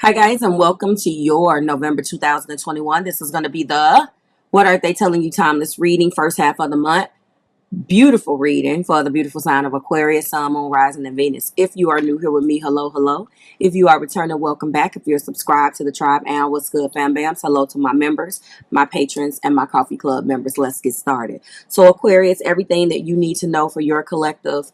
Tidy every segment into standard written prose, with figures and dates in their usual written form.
Hi guys, and welcome to your November 2021. This is going to be the What Are They Telling You Timeless reading, first half of the month. Beautiful reading for the beautiful sign of Aquarius, Sun, Moon, Rising, and Venus. If you are new here with me, hello, hello. If you are returning, welcome back. If you're subscribed to the tribe, and what's good, fam bams? Hello to my members, my patrons, and my coffee club members. Let's get started. So Aquarius, everything that you need to know for your collective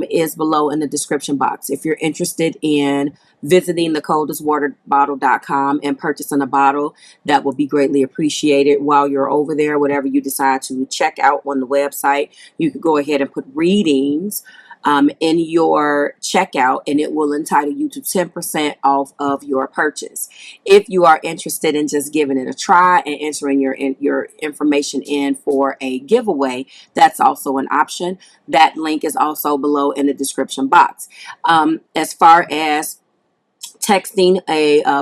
is below in the description box. If you're interested in visiting thecoldestwaterbottle.com and purchasing a bottle, that will be greatly appreciated. While you're over there, whatever you decide to check out on the website, you can go ahead and put readings in your checkout, and it will entitle you to 10% off of your purchase. If you are interested in just giving it a try and entering your information in for a giveaway, that's also an option. That link is also below in the description box. As far as texting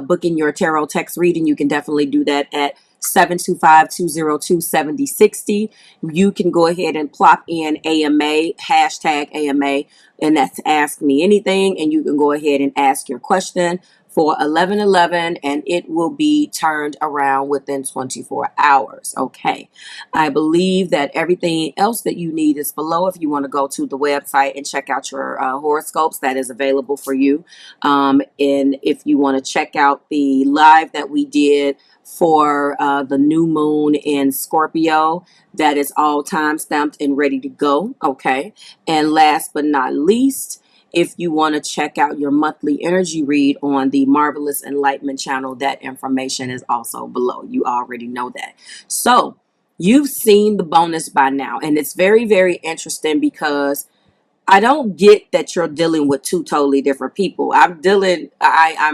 booking your tarot text reading, you can definitely do that at 725-202-7060. You can go ahead and plop in AMA, hashtag AMA, and that's Ask Me Anything, and you can go ahead and ask your question for 1111, and it will be turned around within 24 hours. Okay, I believe that everything else that you need is below. If you want to go to the website and check out your horoscopes, that is available for you. And if you want to check out the live that we did for the new moon in Scorpio, that is all time stamped and ready to go. Okay, and last but not least, if you want to check out your monthly energy read on the Marvelous Enlightenment channel, that information is also below. You already know that. So you've seen the bonus by now, and it's very, very interesting because I don't get that you're dealing with two totally different people. I'm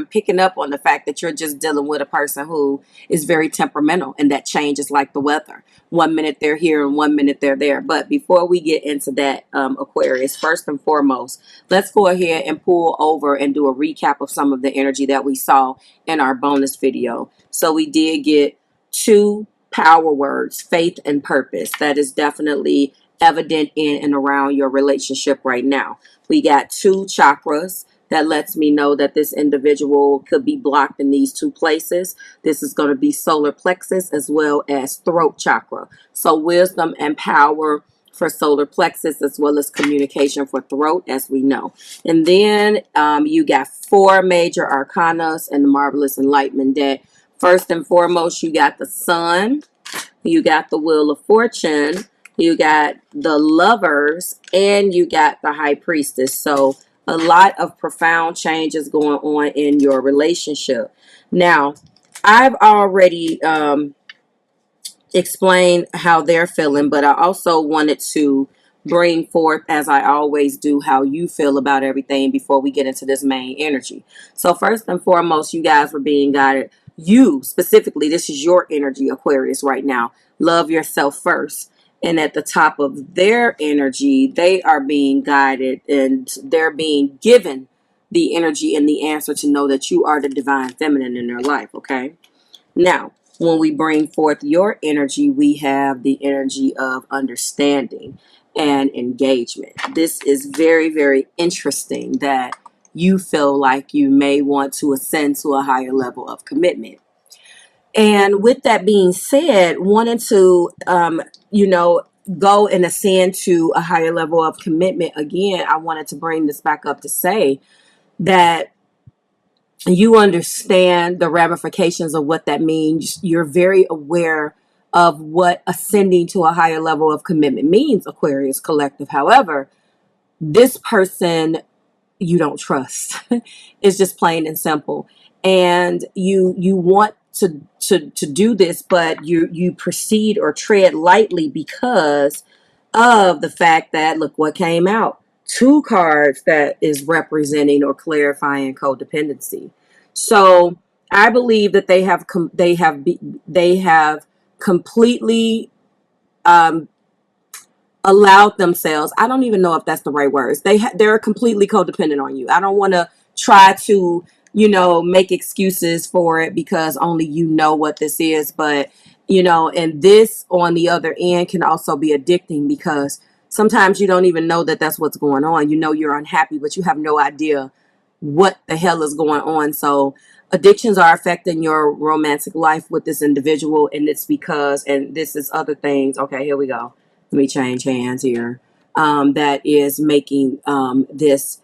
picking up on the fact that you're just dealing with a person who is very temperamental, and that changes like the weather. One minute they're here and one minute they're there. But before we get into that, Aquarius, first and foremost, let's go ahead and pull over and do a recap of some of the energy that we saw in our bonus video. So we did get two power words, faith and purpose. That is definitely evident in and around your relationship right now. We got two chakras. That lets me know that this individual could be blocked in these two places. This is going to be solar plexus as well as throat chakra. So wisdom and power for solar plexus, as well as communication for throat, as we know. And then you got four major arcanas in the Marvelous Enlightenment deck. First and foremost, you got the Sun, you got the Wheel of Fortune, you got the Lovers, and you got the High Priestess. So a lot of profound changes going on in your relationship. Now, I've already explained how they're feeling, but I also wanted to bring forth, as I always do, how you feel about everything before we get into this main energy. So first and foremost, you guys were being guided. You specifically, this is your energy, Aquarius, right now. Love yourself first. And at the top of their energy, they are being guided and they're being given the energy and the answer to know that you are the divine feminine in their life. Okay. Now, when we bring forth your energy, we have the energy of understanding and engagement. This is very, very interesting that you feel like you may want to ascend to a higher level of commitment. And with that being said, wanting to, go and ascend to a higher level of commitment again, I wanted to bring this back up to say that you understand the ramifications of what that means. You're very aware of what ascending to a higher level of commitment means, Aquarius collective. However, this person you don't trust. It's just plain and simple. And you want to do this, but you proceed or tread lightly because of the fact that, look what came out. Two cards that is representing or clarifying codependency. So I believe that they have completely allowed themselves. I don't even know if that's the right words. They're completely codependent on you. I don't want to try to make excuses for it because only you know what this is, but and this on the other end can also be addicting because sometimes you don't even know that that's what's going on. You're unhappy, but you have no idea what the hell is going on. So addictions are affecting your romantic life with this individual, and it's because, and this is other things. Okay, here we go. Let me change hands here. That is making this,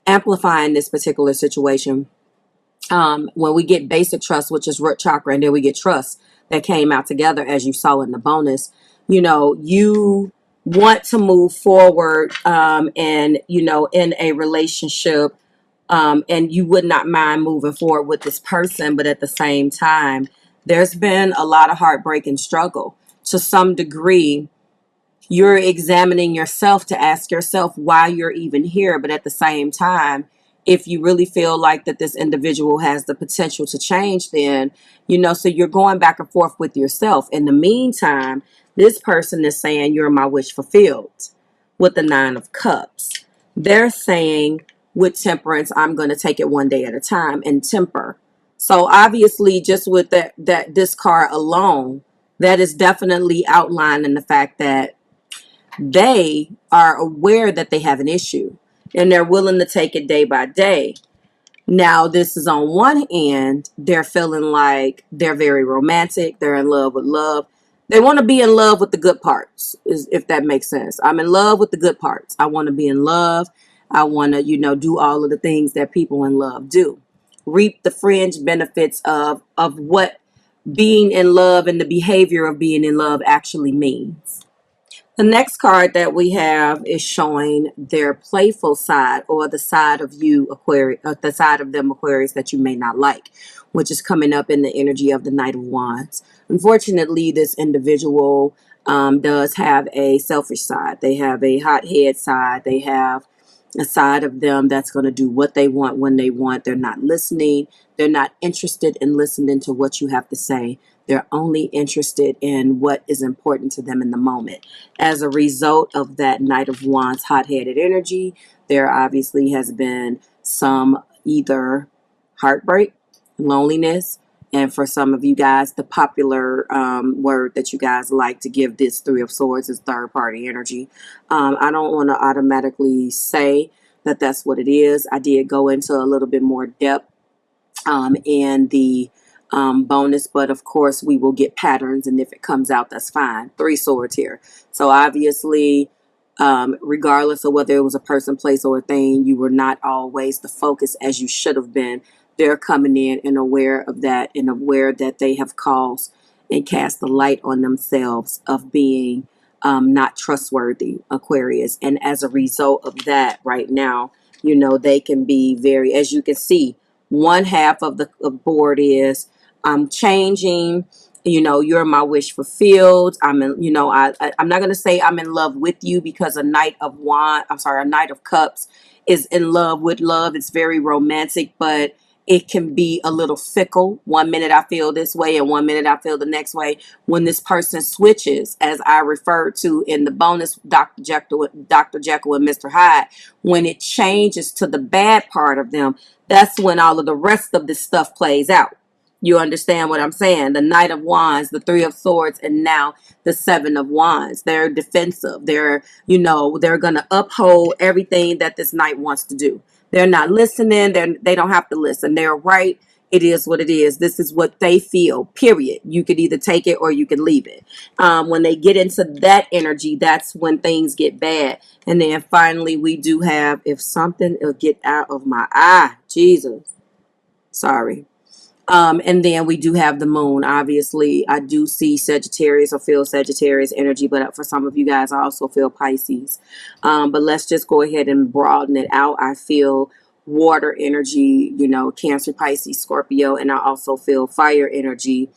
amplifying this particular situation. When we get basic trust, which is root chakra, and then we get trust that came out together, as you saw in the bonus, you know, you want to move forward, and, you know, in a relationship, and you would not mind moving forward with this person. But at the same time, there's been a lot of heartbreak and struggle. To some degree, you're examining yourself to ask yourself why you're even here. But at the same time, if you really feel like that this individual has the potential to change, then, you know, so you're going back and forth with yourself. In the meantime, this person is saying, you're my wish fulfilled, with the 9 of Cups. They're saying, with temperance, I'm going to take it one day at a time and temper. So obviously, just with that this card alone, that is definitely outlining the fact that they are aware that they have an issue, and they're willing to take it day by day. Now, this is on one end, they're feeling like they're very romantic. They're in love with love. They want to be in love with the good parts, if that makes sense. I'm in love with the good parts. I want to be in love. I want to, you know, do all of the things that people in love do. Reap the fringe benefits of what being in love and the behavior of being in love actually means. The next card that we have is showing their playful side, or the side of you, Aquarius, the side of them, Aquarius, that you may not like, which is coming up in the energy of the Knight of Wands. Unfortunately, this individual does have a selfish side. They have a hothead side. They have a side of them that's going to do what they want when they want. They're not listening. They're not interested in listening to what you have to say. They're only interested in what is important to them in the moment. As a result of that Knight of Wands hot-headed energy, there obviously has been some either heartbreak, loneliness, and for some of you guys, the popular word that you guys like to give this 3 of Swords is third-party energy. I don't want to automatically say that that's what it is. I did go into a little bit more depth in the bonus, but of course we will get patterns, and if it comes out, that's fine. 3 swords here. So obviously, regardless of whether it was a person, place, or a thing, you were not always the focus as you should have been. They're coming in and aware of that, and aware that they have caused and cast the light on themselves of being not trustworthy, Aquarius. And as a result of that, right now, you know, they can be very, as you can see, one half of the board is I'm changing, you know, you're my wish fulfilled. I'm in, you know, I'm not going to say I'm in love with you, because a Knight of a Knight of Cups is in love with love. It's very romantic, but it can be a little fickle. One minute I feel this way, and one minute I feel the next way. When this person switches, as I referred to in the bonus, Dr. Jekyll and Mr. Hyde, when it changes to the bad part of them, that's when all of the rest of this stuff plays out. You understand what I'm saying? The Knight of Wands, the 3 of Swords, and now the 7 of Wands. They're defensive. They're, you know, they're going to uphold everything that this Knight wants to do. They're not listening. They don't have to listen. They're right. It is what it is. This is what they feel, period. You could either take it or you could leave it. When they get into that energy, that's when things get bad. And then finally, we do have, if something will get out of my eye, Jesus, sorry. And then we do have the moon. Obviously, I do see Sagittarius or feel Sagittarius energy, but for some of you guys, I also feel Pisces. But let's just go ahead and broaden it out. I feel water energy, you know, Cancer, Pisces, Scorpio, and I also feel fire energy.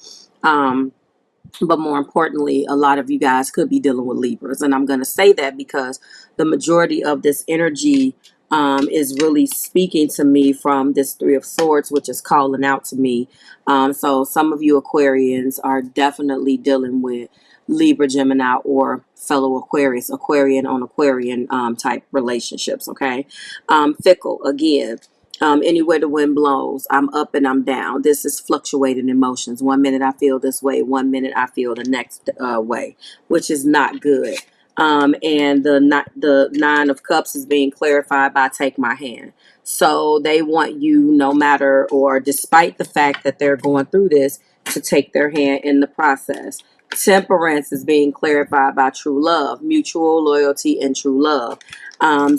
But more importantly, a lot of you guys could be dealing with Libras. And I'm going to say that because the majority of this energy is really speaking to me from this 3 of Swords, which is calling out to me. So some of you Aquarians are definitely dealing with Libra, Gemini, or fellow Aquarius, Aquarian on Aquarian type relationships, okay? Fickle, again. Anywhere the wind blows, I'm up and I'm down. This is fluctuating emotions. One minute I feel this way, one minute I feel the next way, which is not good. And the Nine of Cups is being clarified by take my hand. So they want you, no matter or despite the fact that they're going through this, to take their hand in the process. Temperance is being clarified by true love, mutual loyalty, and true love.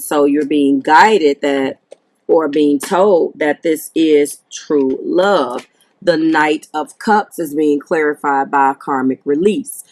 So you're being guided that, or being told that this is true love. The Knight of Cups is being clarified by karmic release.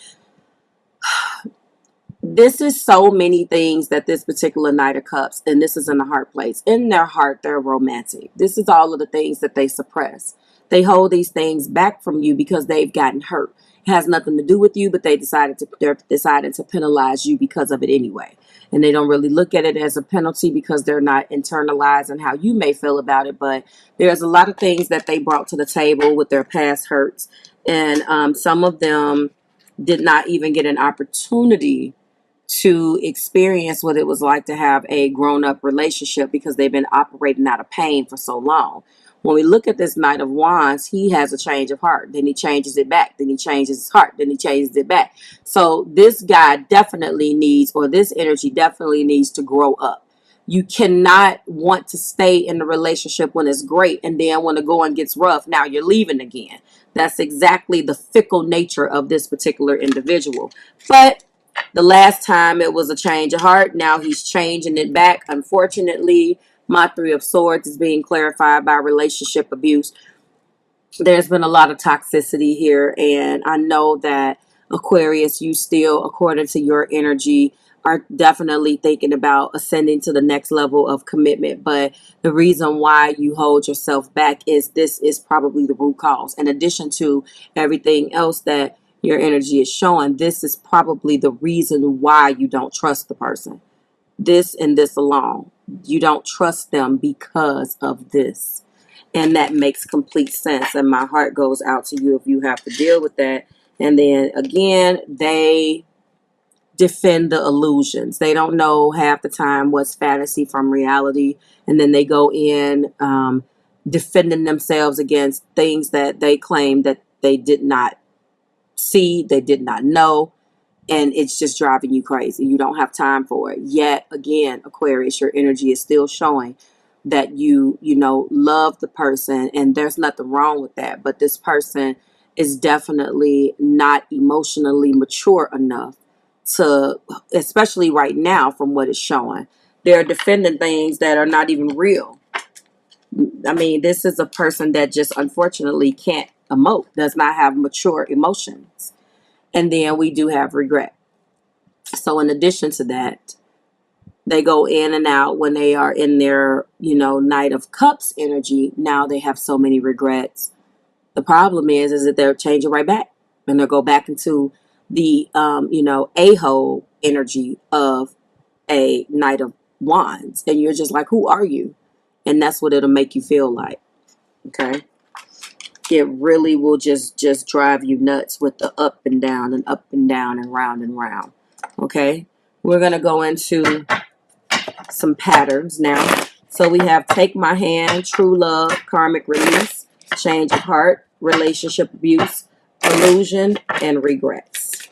This is so many things that this particular Knight of Cups, and this is in the heart place. In their heart, they're romantic. This is all of the things that they suppress. They hold these things back from you because they've gotten hurt. It has nothing to do with you, but they're decided to penalize you because of it anyway. And they don't really look at it as a penalty because they're not internalizing how you may feel about it. But there's a lot of things that they brought to the table with their past hurts. And some of them did not even get an opportunity to experience what it was like to have a grown-up relationship because they've been operating out of pain for so long. When we look at this Knight of Wands, he has a change of heart. Then he changes it back. Then he changes his heart. Then he changes it back. So this guy definitely needs, or this energy definitely needs to grow up. You cannot want to stay in the relationship when it's great, and then when the going gets rough, now you're leaving again. That's exactly the fickle nature of this particular individual. But the last time it was a change of heart. Now he's changing it back. Unfortunately, my Three of Swords is being clarified by relationship abuse. There's been a lot of toxicity here. And I know that Aquarius, you still, according to your energy, are definitely thinking about ascending to the next level of commitment. But the reason why you hold yourself back is this is probably the root cause. In addition to everything else that your energy is showing, this is probably the reason why you don't trust the person. This and this alone. You don't trust them because of this. And that makes complete sense. And my heart goes out to you if you have to deal with that. And then again, they defend the illusions. They don't know half the time what's fantasy from reality. And then they go in defending themselves against things that they claim that they did not see, they did not know, and it's just driving you crazy. You don't have time for it. Yet again, Aquarius, your energy is still showing that you love the person, and there's nothing wrong with that. But this person is definitely not emotionally mature enough to, especially right now from what it's showing. They're defending things that are not even real. I mean, this is a person that just unfortunately can't emote, does not have mature emotions. And then we do have regret. So in addition to that, they go in and out when they are in their, Knight of Cups energy. Now they have so many regrets. The problem is that they're changing right back. And they'll go back into the, a-hole energy of a Knight of Wands. And you're just like, who are you? And that's what it'll make you feel like. Okay. It really will just drive you nuts with the up and down and up and down and round and round. Okay. We're going to go into some patterns now. So we have take my hand, true love, karmic release, change of heart, relationship abuse, illusion, and regrets.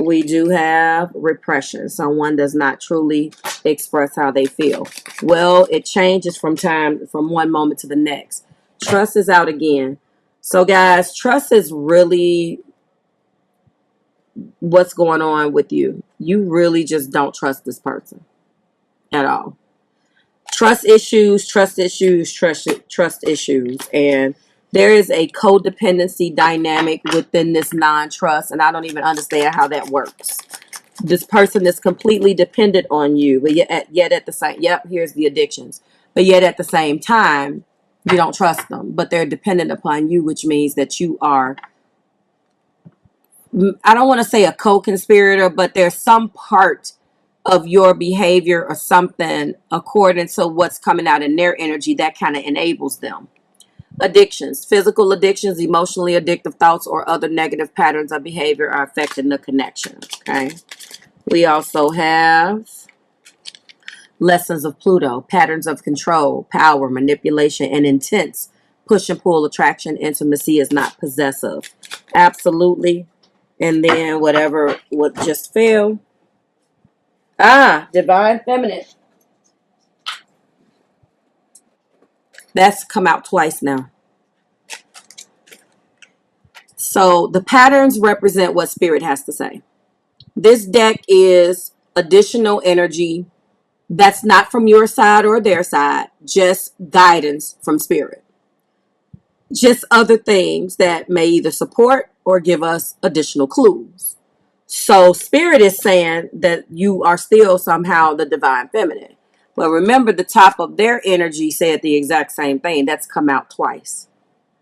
We do have repression. Someone does not truly express how they feel. Well, it changes from one moment to the next. Trust is out again. So guys, trust is really what's going on with you. You really just don't trust this person at all. Trust issues. And there is a codependency dynamic within this non-trust, and I don't even understand how that works. This person is completely dependent on you, but yet at the same, here's the addictions. But yet at the same time, you don't trust them, but they're dependent upon you, which means that you are, I don't want to say a co-conspirator, but there's some part of your behavior or something according to what's coming out in their energy that kind of enables them. Addictions, physical addictions, emotionally addictive thoughts, or other negative patterns of behavior are affecting the connection. Okay. We also have lessons of Pluto, patterns of control, power, manipulation, and intense push and pull attraction. Intimacy is not possessive. Absolutely. And then whatever what just fell. Ah, divine feminine. That's come out twice now. So the patterns represent what spirit has to say. This deck is additional energy that's not from your side or their side, just guidance from spirit. Just other things that may either support or give us additional clues. So spirit is saying that you are still somehow the divine feminine. But remember, the top of their energy said the exact same thing. That's come out twice.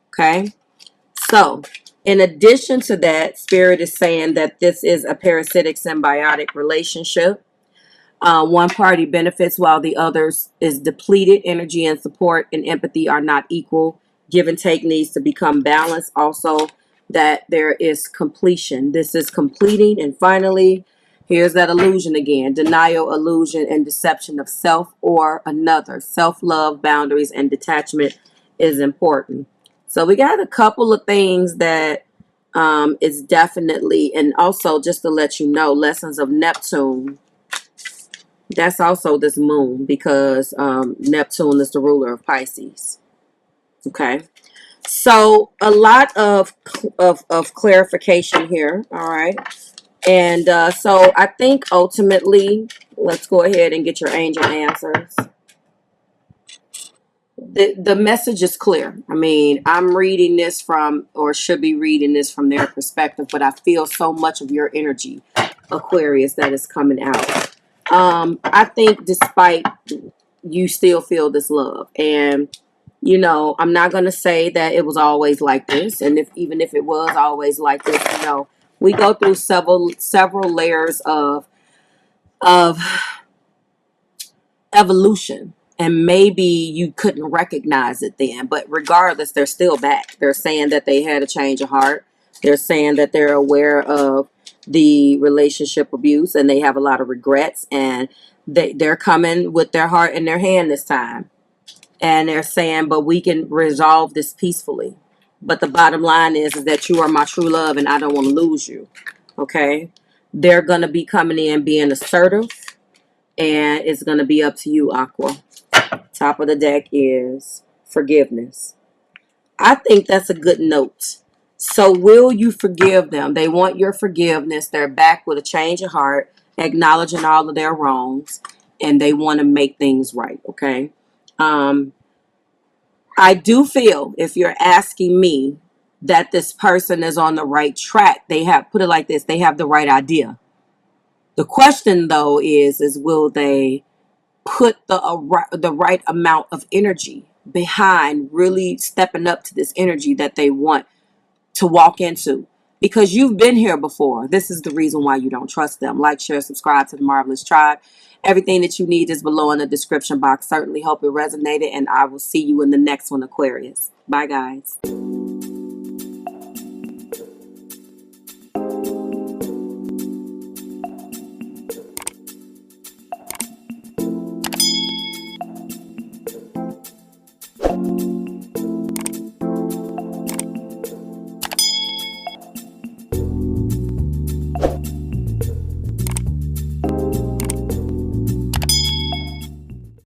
Okay. So in addition to that, spirit is saying that this is a parasitic symbiotic relationship. One party benefits while the others is depleted. Energy and support and empathy are not equal. Give and take needs to become balanced. Also, that there is completion. This is completing. And finally, here's that illusion again. Denial, illusion, and deception of self or another. Self-love, boundaries, and detachment is important. So we got a couple of things that is definitely, and also just to let you know, lessons of Neptune. That's also this moon because Neptune is the ruler of Pisces. Okay. So a lot of clarification here. All right. And so I think ultimately, let's go ahead and get your angel answers. The message is clear. I mean, I'm reading this from, or should be reading this from their perspective, but I feel so much of your energy, Aquarius, that is coming out. I think despite you still feel this love, and you know, I'm not going to say that it was always like this, and if even if it was always like this, you know, we go through several layers of evolution, and maybe you couldn't recognize it then, but regardless, they're still back. They're saying that they had a change of heart. They're saying that they're aware of the relationship abuse and they have a lot of regrets, and they're coming with their heart in their hand this time. And they're saying, but we can resolve this peacefully. But the bottom line is that you are my true love and I don't want to lose you. Okay? They're going to be coming in being assertive, and it's going to be up to you, Aqua. Top of the deck is forgiveness. I think that's a good note. So will you forgive them? They want your forgiveness. They're back with a change of heart, acknowledging all of their wrongs, and they want to make things right. Okay. I do feel, if you're asking me, that this person is on the right track. They have, put it like this, they have the right idea. The question though is will they put the right amount of energy behind really stepping up to this energy that they want to walk into? Because you've been here before. This is the reason why you don't trust them. Like, share, subscribe to the Marvelous Tribe. Everything that you need is below in the description box. Certainly hope it resonated, and I will see you in the next one, Aquarius. Bye, guys.